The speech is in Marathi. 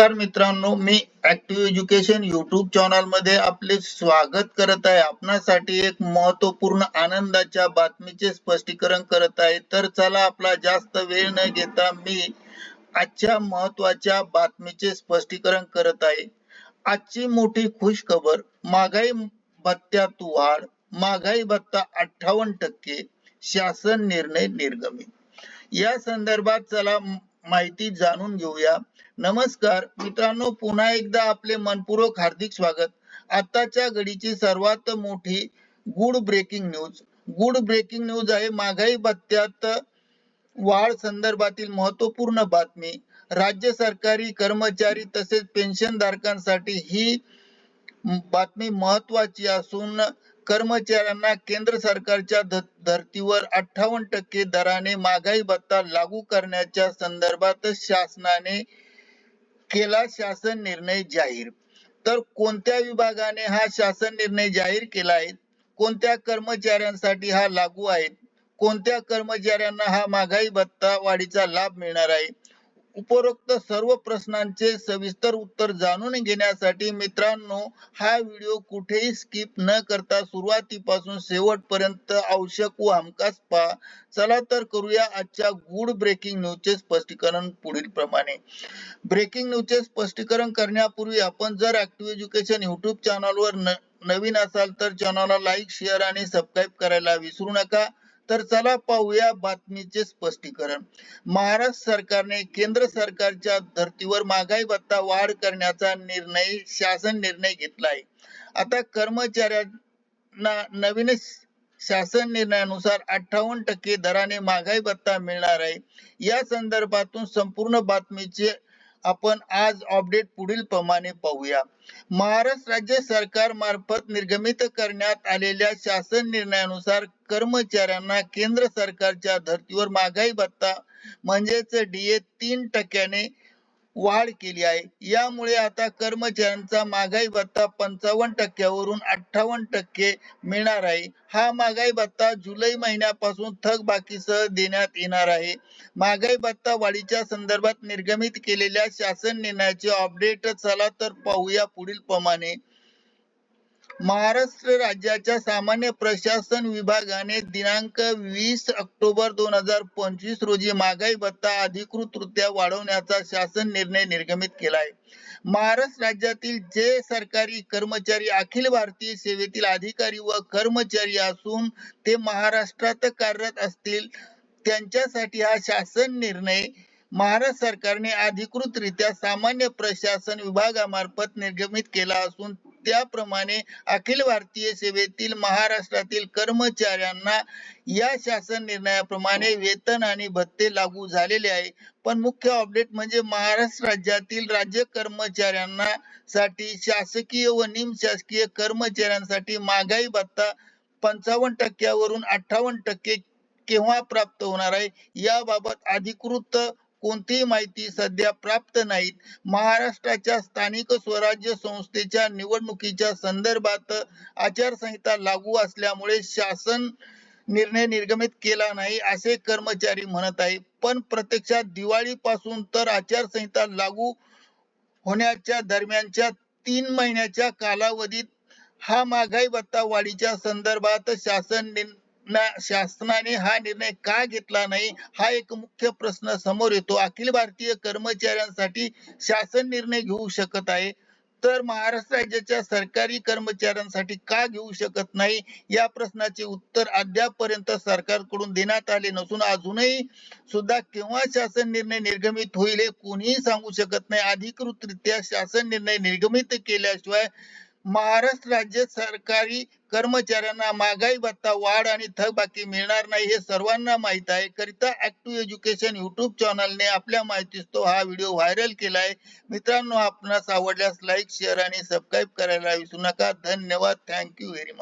नमस्कार मित्रांनो, मी ऍक्टिव्ह एज्युकेशन युट्यूब चॅनल मध्ये आपले स्वागत करत आहे. आपणासाठी एक महत्वपूर्ण आनंदाच्या बातमीचे स्पष्टीकरण करत आहे. तर चला आपला जास्त वेळ न घेता मी आजच्या महत्वाच्या बातमीचे स्पष्टीकरण करत आहे. आजची मोठी खुश खबर, महागाई भत्त्यात वाढ, महागाई भत्ता 58%, शासन निर्णय निर्गमित. या संदर्भात चला माहिती जाणून घेऊया. नमस्कार मित्रांनो, पुन्हा एकदा आपले मनपूर्वक हार्दिक स्वागत. आताच्या घडीची सर्वात मोठी गुड ब्रेकिंग न्यूज आहे. महागाई भत्त्यात वाढ संदर्भातील महत्वपूर्ण बातमी. राज्य सरकारी कर्मचारी तसेच पेन्शनधारकांसाठी ही बातमी महत्वाची असून कर्मचाऱ्यांना केंद्र सरकारच्या धर्तीवर 58% दराने महागाई भत्ता लागू करण्याच्या संदर्भात शासनाने केला शासन निर्णय जाहीर. तर कोणत्या विभागाने हा शासन निर्णय जाहीर केला आहे, कोणत्या कर्मचाऱ्यांसाठी हा लागू आहे, कोणत्या कर्मचाऱ्यांना हा महागाई भत्ता वाढीचा लाभ मिळणार आहे, उपरोक्त सर्व प्रश्नांचे सविस्तर उत्तर जाणून घेण्यासाठी मित्रांनो, हा व्हिडिओ कुठेही स्किप न करता सुरुवातीपासून शेवटपर्यंत आवश्यक व हमखास पहा. चला तर करूया आजच्या गुड ब्रेकिंग न्यूजचे स्पष्टीकरण पुढील प्रमाणे. ब्रेकिंग न्यूजचे स्पष्टीकरण करण्यापूर्वी आपण जर ऍक्टिव्ह एज्युकेशन युट्यूब चॅनलवर नवीन असाल तर चॅनलला लाईक, शेअर आणि सबस्क्राईब करायला विसरू नका. तर चला पाहूया बातमीचे स्पष्टीकरण. महाराष्ट्र सरकारने केंद्र सरकारच्या धर्तीवर महागाई भत्ता वाढ करण्याचा शासन निर्णय घेतला आहे. आता कर्मचाऱ्यांना नवीन शासन निर्णयानुसार 58% दराने महागाई भत्ता मिळणार आहे. या संदर्भातून संपूर्ण बातमीचे आपण आज अपडेट पुढील प्रमाणे पाहूया. महाराष्ट्र राज्य सरकार मार्फत निर्गमित करण्यात आलेल्या शासन निर्णयानुसार कर्मचाऱ्यांना केंद्र सरकारच्या धर्तीवर महागाई भत्ता म्हणजेच डीए 3% वाढ केली आहे. यामुळे आता कर्मचाऱ्यांचा महागाई भत्ता 55% वरून 58% मिळणार आहे. हा महागाई भत्ता जुलै महिन्यापासून थकबाकीसह देण्यात येणार आहे. महागाई भत्ता वाढीच्या संदर्भात निर्गमित केलेल्या शासन निर्णयाचे अपडेट चला तर पाहूया पुढील प्रमाणे. महाराष्ट्र राज्याच्या सामान्य प्रशासन विभागाने दिनांक 20 ऑक्टोबर 2025 रोजी महागाई भत्ता अधिकृतरित्या वाढवण्याचा शासन निर्णय निर्गमित केला आहे. महाराष्ट्र राज्यातील जे सरकारी कर्मचारी अखिल भारतीय सेवेतील अधिकारी व कर्मचारी असून ते महाराष्ट्रात कार्यरत असतील त्यांच्यासाठी हा शासन निर्णय महाराष्ट्र सरकारने अधिकृतरित्या सामान्य प्रशासन विभागामार्फत निर्गमित केला असून त्याप्रमाणे अखिल भारतीय सेवेतील महाराष्ट्रातील कर्मचाऱ्यांना या शासन निर्णयाप्रमाणे वेतन आणि भत्ते लागू झालेले आहे. पण मुख्य अपडेट म्हणजे महाराष्ट्र राज्यातील राज्य कर्मचाऱ्यांना साठी शासकीय व निमशासकीय कर्मचाऱ्यांसाठी महागाई भत्ता 55% वरून 58% केव्हा प्राप्त होणार आहे याबाबत अधिकृत कोणतीही माहिती सध्या प्राप्त नाहीत. महाराष्ट्राच्या स्थानिक स्वराज्य संस्थेच्या निवडणुकीच्या संदर्भात आचारसंहिता लागू असल्यामुळे शासन निर्णय निर्गमित केला नाही असे कर्मचारी म्हणत आहे. पण प्रत्यक्षात दिवाळीपासून तर आचारसंहिता लागू होण्याच्या दरम्यानच्या 3 महिन्याच्या कालावधीत हा महागाई भत्ता वाढीच्या संदर्भात शासनाने हा निर्णय का घेतला नाही हा एक मुख्य प्रश्न समोर येतो. अखिल भारतीय कर्मचाऱ्यांसाठी शासन निर्णय घेऊ शकत आहे तर महाराष्ट्र राज्याच्या सरकारी कर्मचाऱ्यांसाठी का घेऊ शकत नाही या प्रश्नाचे उत्तर अद्यापपर्यंत सरकारकडून देण्यात आले नसून अजूनही सुद्धा केव्हा शासन निर्णय निर्गमित होईल हे कोणीही सांगू शकत नाही. अधिकृतरित्या शासन निर्णय निर्गमित केल्याशिवाय महाराष्ट्र राज्य सरकारी कर्मचाऱ्यांना महागाई भत्ता वाढ आणि थकबाकी मिळणार नाही हे सर्वांना माहित आहे. करिता ऍक्टिव्ह एज्युकेशन युट्यूब चॅनलने आपल्या माहितीस्तव हा व्हिडिओ व्हायरल केला आहे. मित्रांनो, आपणास आवडल्यास लाईक, शेअर आणि सबस्क्राईब करायला विसरू नका. धन्यवाद. Thank you very much.